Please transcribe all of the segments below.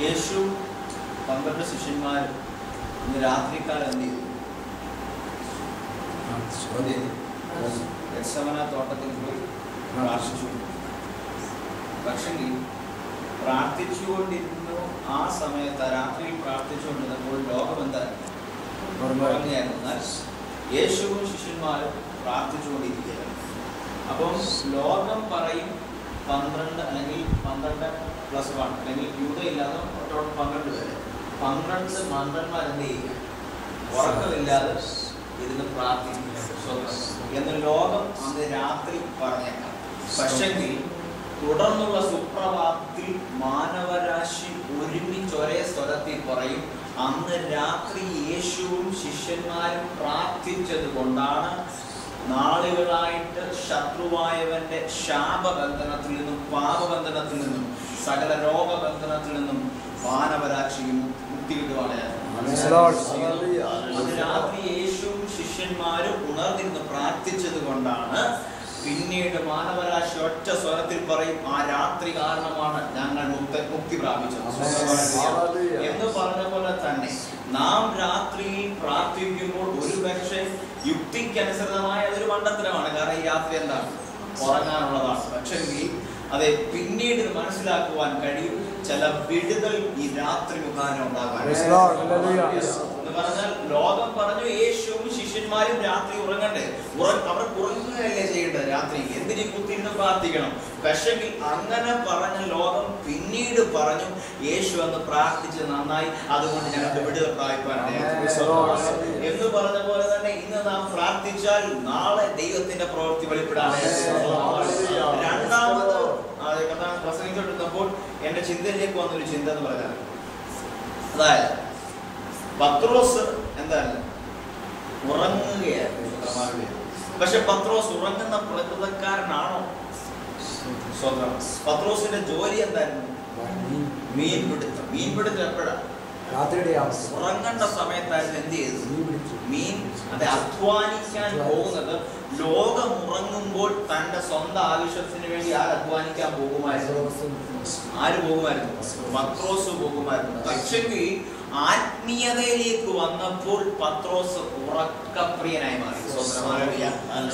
യേശു 12 ശിഷ്യന്മാരും ഇന്ന് രാത്രിക്കാലം എന്ത് ചെയ്തു? ഗെത്സമന തോട്ടത്തിൽ പോയി പ്രാർത്ഥിച്ചു. പക്ഷേ പ്രാർത്ഥിച്ചുകൊണ്ടിരുന്നു. ആ സമയത്ത് രാത്രിയിൽ പ്രാർത്ഥിച്ചുകൊണ്ടിരുന്നപ്പോൾ ലോകം എന്തായിരുന്നു? യേശുവും ശിഷ്യന്മാരും പ്രാർത്ഥിച്ചുകൊണ്ടിരിക്കുകയാണ്. അപ്പം ലോകം പറയും 12 അല്ലെങ്കിൽ 12+1 അല്ലെങ്കിൽ യൂതയില്ലാതെ 12 പേര് 12 മന്ത്രന്മാരെന്ത് ചെയ്യുക? ഉറക്കമില്ലാതെ ഇരുന്ന് പ്രാർത്ഥിക്കുക എന്ന് ലോകം അന്ന് രാത്രി പറഞ്ഞേക്കാം. പക്ഷെങ്കിൽ തുടർന്നുള്ള സുപ്രഭാതത്തിൽ മാനവരാശി ഒരുമിച്ച് ഒരേ സ്വരത്തിൽ പറയും, അന്ന് രാത്രി യേശുവും ശിഷ്യന്മാരും പ്രാർത്ഥിച്ചത് കൊണ്ടാണ് നാളുകളായിട്ട് ശത്രുവായവന്റെ ശാപബന്ധനത്തിൽ നിന്നും പാപബന്ധനത്തിൽ നിന്നും സകല രോഗബന്ധനത്തിൽ നിന്നും മാനവരാശിയും മുക്തി കിട്ടുവാനായിരുന്നു. അത് രാത്രി യേശുവും ശിഷ്യന്മാരും ഉണർന്നിരുന്ന് പ്രാർത്ഥിച്ചത് കൊണ്ടാണ് പിന്നീട് മാനവരാശി ഒറ്റ സ്വരത്തിൽ പറയും, ആ രാത്രി കാരണമാണ് ഞങ്ങൾ മുക്തി പ്രാപിച്ചത് എന്ന് പറഞ്ഞ പോലെ തന്നെ നാം രാത്രിയിൽ പ്രാർത്ഥിക്കുമ്പോൾ ഒരു പക്ഷേ യുക്തിക്കനുസൃതമായ ഒരു മണ്ടത്തരമാണ്. കാരണം ഈ രാത്രി എന്താണ്? ഉറങ്ങാനുള്ളതാണ്. പക്ഷേ അതെ പിന്നീട് മനസ്സിലാക്കുവാൻ കഴിയും ചില വിടുതൽ ഈ രാത്രി മുഖാനം ഉണ്ടാകാൻ. എന്ന് പറഞ്ഞാൽ ലോകം പറഞ്ഞു യേശുവും ശിഷ്യന്മാരും രാത്രി ഉറങ്ങണ്ടേ, അവർ ഉറങ്ങുകയല്ലേ ചെയ്യേണ്ടത്? രാത്രി എന്തിനീ കുത്തിയിരുന്ന് പ്രാർത്ഥിക്കണം? പക്ഷേ അങ്ങനെ പറഞ്ഞ ലോകം പിന്നീട് പറഞ്ഞു യേശു എന്ന് പ്രാർത്ഥിച്ച് നന്നായി, അതുകൊണ്ട് ഞങ്ങൾക്ക് വിടുതൽ പ്രാപിപ്പാനുണ്ട് എന്ന് പറഞ്ഞ പോലെ തന്നെ ഇന്ന് നാം പ്രാർത്ഥിച്ചാൽ നാളെ ദൈവത്തിന്റെ പ്രവൃത്തി വെളിപ്പെടാൻ. രണ്ടാമത് പ്രസംഗിച്ചോണ്ടിരുന്നപ്പോൾ എന്റെ ചിന്തയിലേക്ക് വന്നൊരു ചിന്ത എന്ന് പറഞ്ഞാൽ, അതായത് പത്രോസ് എന്താണ് ഉറങ്ങുകയായിരുന്നു. പക്ഷെ പത്രോസ് ഉറങ്ങുന്ന പ്രകൃതക്കാരനാണോ? പത്രോസിന്റെ ജോലി എന്തായിരുന്നു? മീൻപിടുത്തം. മീൻപിടുത്തം എപ്പോഴാണ്? ഉറങ്ങേണ്ട സമയത്തായിരുന്നു എന്ത് ചെയ്തു? മീൻ അത് അധ്വാനിക്കാൻ പോകുന്നത്. ലോകം ഉറങ്ങുമ്പോൾ തന്റെ സ്വന്തം ആവശ്യത്തിന് വേണ്ടി ആര് അധ്വാനിക്കാൻ പോകുമായിരുന്നു? ആര് പോകുമായിരുന്നു? പത്രോസ് പോകുമായിരുന്നു. പക്ഷേ ആത്മീയതയിലേക്ക് വന്നപ്പോൾ പത്രോസ് ഉറക്കപ്രിയനായി മാറി.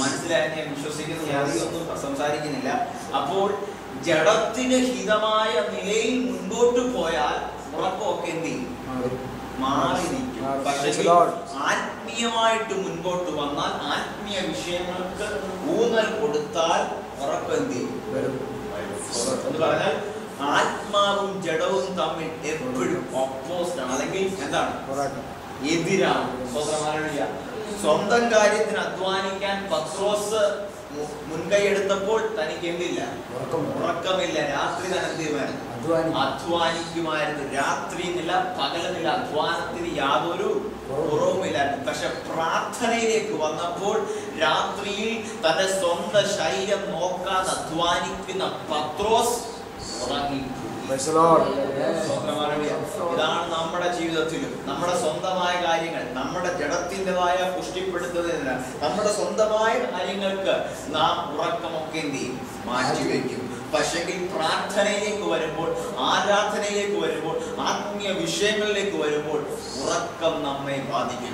മനസ്സിലായെന്ന് ഞാൻ വിശ്വസിക്കുന്നു. ഞാൻ അധികമൊന്നും സംസാരിക്കുന്നില്ല. അപ്പോൾ ജഡത്തിന് ഹിതമായ നിലയിൽ മുൻപോട്ട് പോയാൽ ഉറക്കമൊക്കെ എന്ത് ചെയ്യും? മാറി നിൽക്കും. പക്ഷേ ആത്മീയമായിട്ട് മുൻപോട്ട് വന്നാൽ, ആത്മീയ വിഷയങ്ങൾക്ക് ഊന്നൽ കൊടുത്താൽ ഉറക്കം എന്ത് ചെയ്യും? എന്ന് പറഞ്ഞാൽ ആത്മാവും ജഡവും തമ്മിൽ എപ്പോഴും ഓപ്പോസിറ്റ് ആണ്, അല്ലെങ്കിൽ എന്താണ്? എതിരാണ്. സ്വന്തം കാര്യത്തിന് അധ്വാനിക്കാൻ പത്രോസ് മുൻകൈയെടുത്തപ്പോൾ തനിക്ക് എന്തില്ല? ഉറക്കമില്ല. രാത്രി തന്നെ എന്ത് ചെയ്യുമായിരുന്നു? അധ്വാനിക്കുമായിരുന്നു. രാത്രി നില പകലനില അധ്വാനത്തിന് യാതൊരു കുറവുമില്ലായിരുന്നു. പക്ഷെ പ്രാർത്ഥനയിലേക്ക് വന്നപ്പോൾ രാത്രിയിൽ തന്റെ സ്വന്തം ശരീരം നോക്കാതെ അധ്വാനിക്കുന്ന പത്രോസ് ഉറങ്ങി. ഇതാണ് നമ്മുടെ ജീവിതത്തിലും നമ്മുടെ സ്വന്തമായ കാര്യങ്ങൾ, നമ്മുടെ ജഡത്തിൻ്റെതായ പുഷ്ടിപ്പെടുത്തുന്നതില്ല, നമ്മുടെ സ്വന്തമായ കാര്യങ്ങൾക്ക് നാം ഉറക്കമൊക്കെ എന്ത് ചെയ്യും? മാറ്റിവെക്കും. പക്ഷേ പ്രാർത്ഥനയിലേക്ക് വരുമ്പോൾ, ആരാധനയിലേക്ക് വരുമ്പോൾ, ആത്മീയ വിഷയങ്ങളിലേക്ക് വരുമ്പോൾ ഉറക്കം നമ്മെ ബാധിക്കും.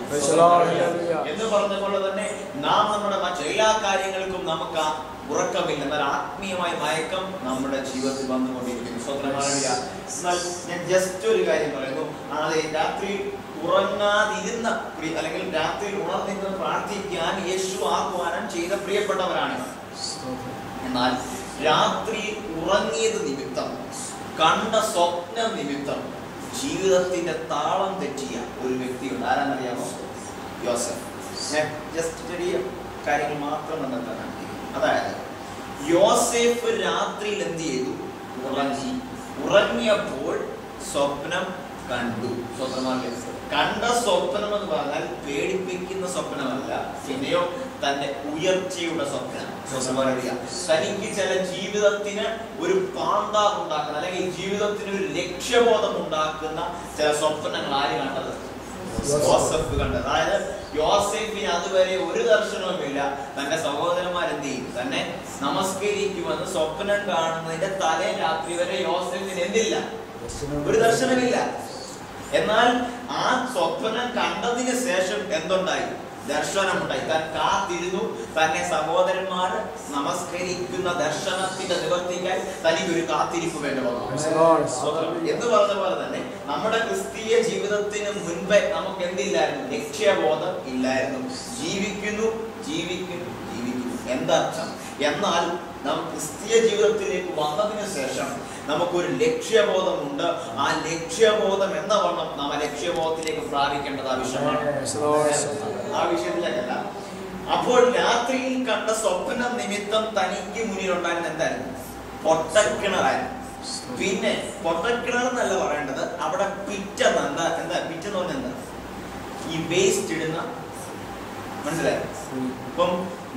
എന്ന് പറഞ്ഞ പോലെ തന്നെ നാം നമ്മുടെ മറ്റെല്ലാ കാര്യങ്ങൾക്കും നമുക്ക് ഉറക്കമില്ല, എന്നാൽ ആത്മീയമായ മയക്കം നമ്മുടെ ജീവിതത്തിൽ വന്നുകൊണ്ടിരിക്കുന്നു. എന്നാൽ ഞാൻ ജസ്റ്റ് ഒരു കാര്യം പറയുന്നു. അതെ, രാത്രി ഉറങ്ങാതിരുന്ന അല്ലെങ്കിൽ രാത്രിയിൽ ഉണർന്നിരുന്ന് പ്രാർത്ഥിക്കാൻ യേശു ആഹ്വാനം ചെയ്ത പ്രിയപ്പെട്ടവരാണ്. എന്നാൽ രാത്രി ഉറങ്ങിയത് നിമിത്തം, കണ്ട സ്വപ്നം നിമിത്തം ജീവിതത്തിന്റെ താളം തെറ്റിയ ഒരു വ്യക്തിയുണ്ട്. ആരാന്നറിയാമോ? യോസഫ്. ഞാൻ ജസ്റ്റ് ചെറിയ കാര്യങ്ങൾ മാത്രം കണ്ടെത്താൻ. അതായത് യോസേഫ് രാത്രിയിൽ എന്ത് ചെയ്തു? ഉറങ്ങി. ഉറങ്ങിയപ്പോൾ സ്വപ്നം കണ്ടു. കണ്ട സ്വപ്നം എന്ന് പറഞ്ഞാൽ പേടിപ്പിക്കുന്ന സ്വപ്നമല്ല, പിന്നെയോ തന്റെ ഉയർച്ചയുടെ സ്വപ്നം. തനിക്ക് ചില ജീവിതത്തിന് ഒരു പാന്താവ് ഉണ്ടാക്കുന്ന, അല്ലെങ്കിൽ ജീവിതത്തിന് ഒരു ലക്ഷ്യബോധം ഉണ്ടാക്കുന്ന ചില സ്വപ്നങ്ങൾ ആര് കണ്ടത്? യോസഫ് കണ്ടത്. അതായത് യോസേഫിന് അതുവരെ ഒരു ദർശനവുമില്ല. തന്റെ സഹോദരന്മാരെന്ത് ചെയ്യും? തന്നെ നമസ്കരിക്കുമെന്ന് സ്വപ്നം കാണുന്നതിന്റെ തലേ രാത്രി വരെ യോസേഫിന് എന്തില്ല? ഒരു ദർശനമില്ല. എന്നാൽ ആ സ്വപ്നം കണ്ടതിന് ശേഷം എന്തുണ്ടായി? ദർശനമുണ്ടായി. താൻ കാത്തിരുന്നു. തന്നെ സഹോദരന്മാർ നമസ്കരിക്കുന്ന ദർശനത്തിന്റെ നിവർത്തിക്കായി തനിക്കൊരു കാത്തിരിപ്പ് വേണ്ടി വന്നു എന്ന് പറഞ്ഞ പോലെ തന്നെ നമ്മുടെ ക്രിസ്തീയ ജീവിതത്തിന് മുൻപേ നമുക്ക് എന്തില്ലായിരുന്നു? ലക്ഷ്യബോധം ഇല്ലായിരുന്നു. ജീവിക്കുന്നു ജീവിക്കുന്നു ജീവിക്കുന്നു എന്തർത്ഥം? എന്നാൽ നാം ക്രിസ്തീയ ജീവിതത്തിലേക്ക് വന്നതിന് ശേഷം നമുക്കൊരു ലക്ഷ്യബോധമുണ്ട്. ആ ലക്ഷ്യബോധം എന്ന വണ്ണം നാം ആ ലക്ഷ്യബോധത്തിലേക്ക് പ്രാപിക്കേണ്ടത് ആവശ്യമാണ്. ആ വിഷയത്തിലേക്കല്ല. അപ്പോൾ രാത്രിയിൽ കണ്ട സ്വപ്ന നിമിത്തം തനിക്ക് മുന്നിലുണ്ടായിരുന്ന എന്തായിരുന്നു? പൊട്ടക്കിണറായിരുന്നു. പിന്നെ പൊട്ടക്കിണർ എന്നല്ല പറയേണ്ടത്, അവിടെ പിറ്റെന്ന് എന്താ പിറ്റെന്ന് പറഞ്ഞ എന്താ? ഈ വേസ്റ്റ് ഇടുന്ന, മനസ്സിലായി? ഇപ്പം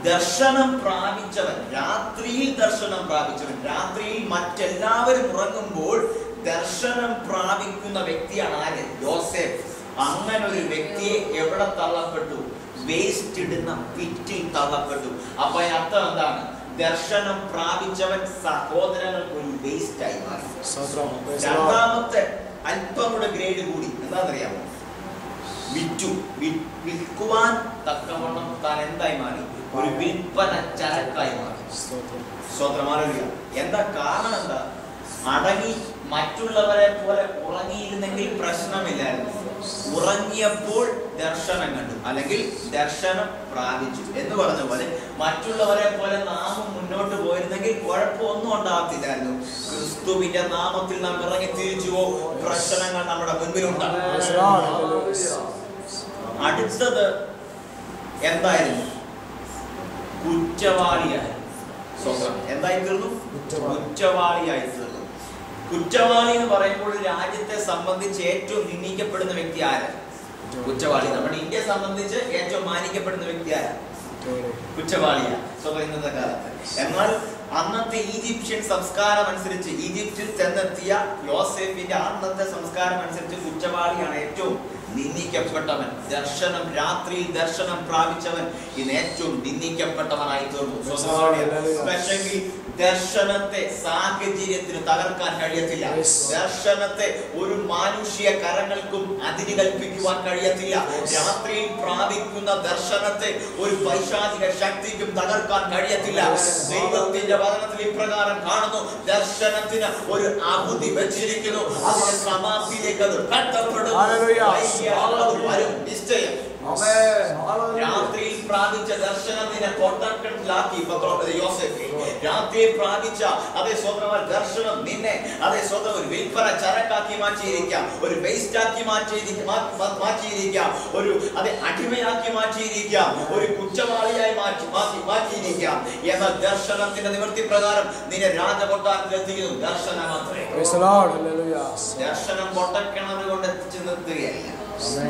ദർശനം പ്രാപിച്ചവൻ, രാത്രിയിൽ ദർശനം പ്രാപിച്ചവൻ, രാത്രിയിൽ മറ്റെല്ലാവരും ഉറങ്ങുമ്പോൾ ദർശനം പ്രാപിക്കുന്ന വ്യക്തിയാണ് ആര്? യോസേഫ്. അങ്ങനെ ഒരു വ്യക്തിയെ എവിടെ തള്ളപ്പെട്ടു? വേസ്റ്റ് ഇടുന്ന പിറ്റിൽ തള്ളപ്പെട്ടു. അപ്പൊ അർത്ഥം എന്താണ്? ദർശനം പ്രാപിച്ചവൻ സഹോദരങ്ങൾക്ക് ഒരു വേസ്റ്റ് ആയി മാറി. രണ്ടാമത്തെ അല്പം കൂടെ ഗ്രേഡ് കൂടി. എന്താണെന്നറിയാമോ? വിൽക്കുവാൻ തക്കവണ്ണം താൻ എന്തായി മാറി? ഒരു വിൽപ്പന ചരക്കായി മാറി. സ്വതന്ത്രമാറില്ല. എന്താ കാരണം? എന്താ? അടങ്ങി മറ്റുള്ളവരെ പോലെ ഉറങ്ങിയിരുന്നെങ്കിൽ പ്രശ്നമില്ലായിരുന്നു. ഉറങ്ങിയപ്പോൾ ദർശനം കണ്ടു, അല്ലെങ്കിൽ ദർശനം പ്രാപിച്ചു എന്ന് പറഞ്ഞ പോലെ മറ്റുള്ളവരെ പോലെ നാമം മുന്നോട്ട് പോയിരുന്നെങ്കിൽ കുഴപ്പമൊന്നും ഉണ്ടാകത്തില്ലായിരുന്നു. ക്രിസ്തുവിന്റെ നാമത്തിൽ നാം ഇറങ്ങി തിരിച്ചുവോ, പ്രശ്നങ്ങൾ നമ്മുടെ മുൻപിലുണ്ടാകും. അടുത്തത് എന്തായിരുന്നു? കുറ്റവാളിയായി. എന്തായി തീർന്നു? കുറ്റവാളിയായി തീർന്നു. കുറ്റവാളി എന്ന് പറയുമ്പോൾ രാജ്യത്തെ സംബന്ധിച്ച് ഏറ്റവും നിന്ദിക്കപ്പെടുന്ന വ്യക്തി ആര്? കുറ്റവാളി. നമ്മുടെ ഇന്ത്യയെ സംബന്ധിച്ച് ഏറ്റവും മാനിക്കപ്പെടുന്ന വ്യക്തി ആര്? കുറ്റവാളിയാണ് ഇന്നത്തെ കാലത്ത്. എന്നാൽ അന്നത്തെ ഈജിപ്ഷ്യൻ സംസ്കാരം അനുസരിച്ച്, ഈജിപ്തിൽ ചെന്നെത്തിയ യോസേഫിന്റെ അന്നത്തെ സംസ്കാരം അനുസരിച്ച് കുറ്റവാളിയാണ് ഏറ്റവും നിന്ദിക്കപ്പെട്ടവൻ. ദർശനം, രാത്രിയിൽ ദർശനം പ്രാപിച്ചവൻ ഇന്ന് ഏറ്റവും നിന്ദിക്കപ്പെട്ടവനായി തീർന്നു. ദർശനത്തെ സാഹചര്യത്തിന് തകർക്കാൻ കഴിയത്തില്ല. ദർശനത്തെ ഒരു മാനുഷിക കരങ്ങൾക്കും അതിന് കൽപ്പിക്കുവാൻ കഴിയത്തില്ല. രാത്രിയിൽ പ്രാപിക്കുന്ന ദർശനത്തെ ഒരു പൈശാചിക ശക്തിക്കും തകർക്കാൻ കഴിയത്തില്ല. ദൈവത്തിന്റെ വചനത്തിൽ ഇപ്രകാരം കാണുന്നു: ദർശനത്തിന് ഒരു അവധി വെച്ചിരിക്കുന്നു, അതിന്റെ സമാപ്തിയിലേക്ക് അത് കടത്തപ്പെടും. നിശ്ചയം രാത്രിയിൽ പ്രാപിച്ച ദർശനത്തിനെ പൊട്ടക്കിണറ്റിലാക്കി യോസേഫ്. രാത്രിയിൽ പ്രാപിച്ച അതേ സ്വന്തമായ ദർശനം നിന്നെ അതേ സ്വന്തം ഒരു വിൽപ്പന ചരക്കാക്കി മാറ്റിയിരിക്കാം, ഒരു വേസ്റ്റ് ആക്കി മാറ്റിയിരിക്കാം, ഒരു അതേ അടിമയാക്കി മാറ്റിയിരിക്കാം, ഒരു കുറ്റവാളിയായി മാറ്റിയിരിക്കാം. എന്നാൽ ദർശനത്തിന്റെ നിവൃത്തി പ്രകാരം നിന്നെ രാജകൊട്ടാരത്തിൽ എത്തിക്കുന്നു. ദർശനം മാത്രമേ. ദർശനം പൊട്ടക്കിണറ് കൊണ്ട് എത്തിച്ചു നിർത്തുകയല്ല.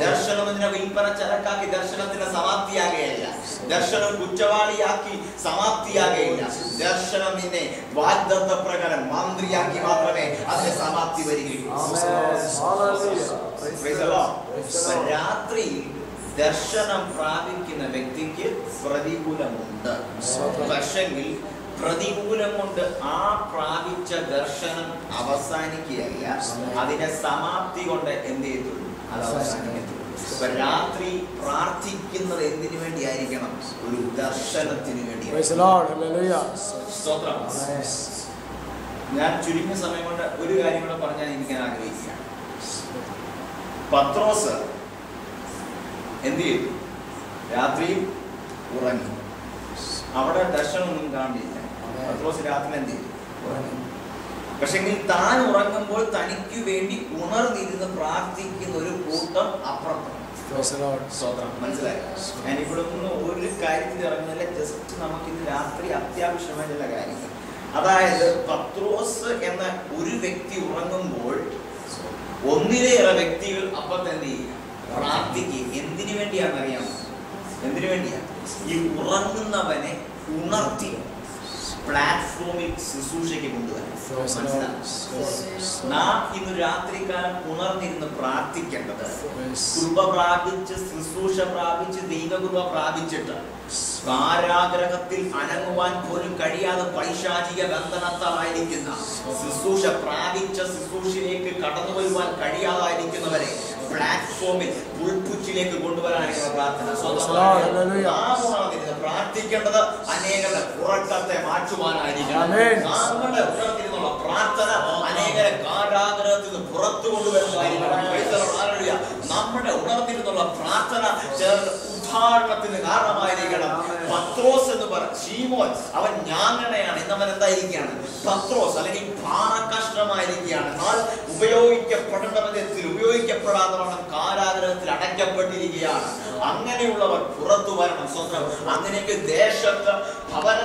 ദർശനം ഇതിനെ വിൽപ്പന ചരക്കാക്കി ദർശനത്തിന് സമാപ്തിയാകുകയില്ല. ദർശനം കുറ്റവാളിയാക്കി സമാപ്തിയാകുകയില്ല. ദർശനം നിന്നെ വാഗ്ദത്ത പ്രകാരം മന്ത്രിയാക്കി മാത്രമേ അതിന് സമാപ്തി വരികയുള്ളൂ. രാത്രിയിൽ ദർശനം പ്രാപിക്കുന്ന വ്യക്തിക്ക് പ്രതികൂലമുണ്ട്. പക്ഷെങ്കിൽ പ്രതികൂലം കൊണ്ട് ആ പ്രാപിച്ച ദർശനം അവസാനിക്കുകയല്ല, അതിന്റെ സമാപ്തി കൊണ്ട് എന്ത് ചെയ്തു? അത് അവസാനിക്കത്തുള്ളൂ. രാത്രി പ്രാർത്ഥിക്കുന്നത് എന്തിനു വേണ്ടിയായിരിക്കണം? ഒരു ദർശനത്തിന് വേണ്ടി. ഞാൻ ചുരുങ്ങിയ സമയം കൊണ്ട് ഒരു കാര്യം കൂടെ പറഞ്ഞാൽ എനിക്ക് ആഗ്രഹിക്കുകയാണ്. പത്രോസ് എന്ത് ചെയ്തു? രാത്രി ഉറങ്ങി. അവിടെ ദർശനമൊന്നും കാണില്ല. പത്രോസ് രാത്രി എന്ത് ചെയ്തു? ഉറങ്ങി. പക്ഷെങ്കിൽ താൻ ഉറങ്ങുമ്പോൾ തനിക്ക് വേണ്ടി ഉണർന്നിരുന്ന് പ്രാർത്ഥിക്കുന്ന ഒരു കൂട്ടം അപ്പുറത്തുണ്ട്. മനസ്സിലായോ? ഞാൻ ഇവിടെ നിന്ന് ഒരു കാര്യത്തിൽ ഇറങ്ങുന്നില്ല. ജസ്റ്റ് നമുക്കിന്ന് രാത്രി അത്യാവശ്യമായ ചില കാര്യങ്ങൾ. അതായത് പത്രോസ് എന്ന ഒരു വ്യക്തി ഉറങ്ങുമ്പോൾ ഒന്നിലേറെ വ്യക്തികൾ അപ്പത്തെന്ത് ചെയ്യുക? പ്രാർത്ഥിക്കുക. എന്തിനു വേണ്ടിയാണെന്നറിയാമോ? എന്തിനു വേണ്ടിയാണ്? ഈ ഉറങ്ങുന്നവനെ ഉണർത്തി പ്ലാറ്റ്ഫോമിൽ ശുശ്രൂഷയ്ക്ക് കൊണ്ടുവരാൻ. നാം ഇന്ന് രാത്രികാലം ഉണർന്നിരുന്ന് പ്രാർത്ഥിക്കേണ്ടത് കൃപ പ്രാപിച്ച്, ശുശ്രൂഷ പ്രാപിച്ച്, ദൈവകൃപ പ്രാപിച്ചിട്ട് കാരാഗ്രഹത്തിൽ അനങ്ങുവാൻ പോലും കഴിയാതെ പൈശാചിക ബന്ധനത്തായിരിക്കുന്ന, ശുശ്രൂഷ പ്രാപിച്ച ശുശ്രൂഷയിലേക്ക് കടന്നു വരുവാൻ കഴിയാതായിരിക്കുന്നവരെ പ്ലാറ്റ്ഫോമിൽ പുൽപ്പുറ്റിലേക്ക് കൊണ്ടുവരാനായിട്ടുള്ള പ്രാർത്ഥന. പ്രാർത്ഥിക്കേണ്ടത് അനേകരുടെ ഉറക്കത്തെ മാറ്റുവാനായിരിക്കും. നമ്മുടെ ഉണർന്നിരുന്നുള്ള പ്രാർത്ഥന അനേകരെ കാരാഗ്രഹത്തിൽ നിന്ന് പുറത്തു കൊണ്ടുവരുന്നതായിരിക്കണം. നമ്മുടെ ഉണർന്നിരുന്നുള്ള പ്രാർത്ഥന ചിലരുടെ ഉദ്ധാരണത്തിന് കാരണമായിരിക്കണം. പത്രോസ് എന്ന് പറയും ശീമോൻ, അവൻ ഞാങ്ങണയാണ്. ഇന്നവൻ എന്തായിരിക്കുകയാണ്? പത്രോസ് അല്ലെങ്കിൽ പാറക്കഷ്ണമായിരിക്കുകയാണ്. എന്നാൽ ഉപയോഗിക്കപ്പെടേണ്ട വിധത്തിൽ ഉപയോഗിക്കപ്പെടാതെ കാരാഗ്രഹത്തിൽ അടയ്ക്കപ്പെട്ടിരിക്കുകയാണ്. അങ്ങനെയുള്ളവർ പുറത്തു വരണം. സ്വന്തം അങ്ങനെയൊക്കെ ദേശത്ത് ഭവനം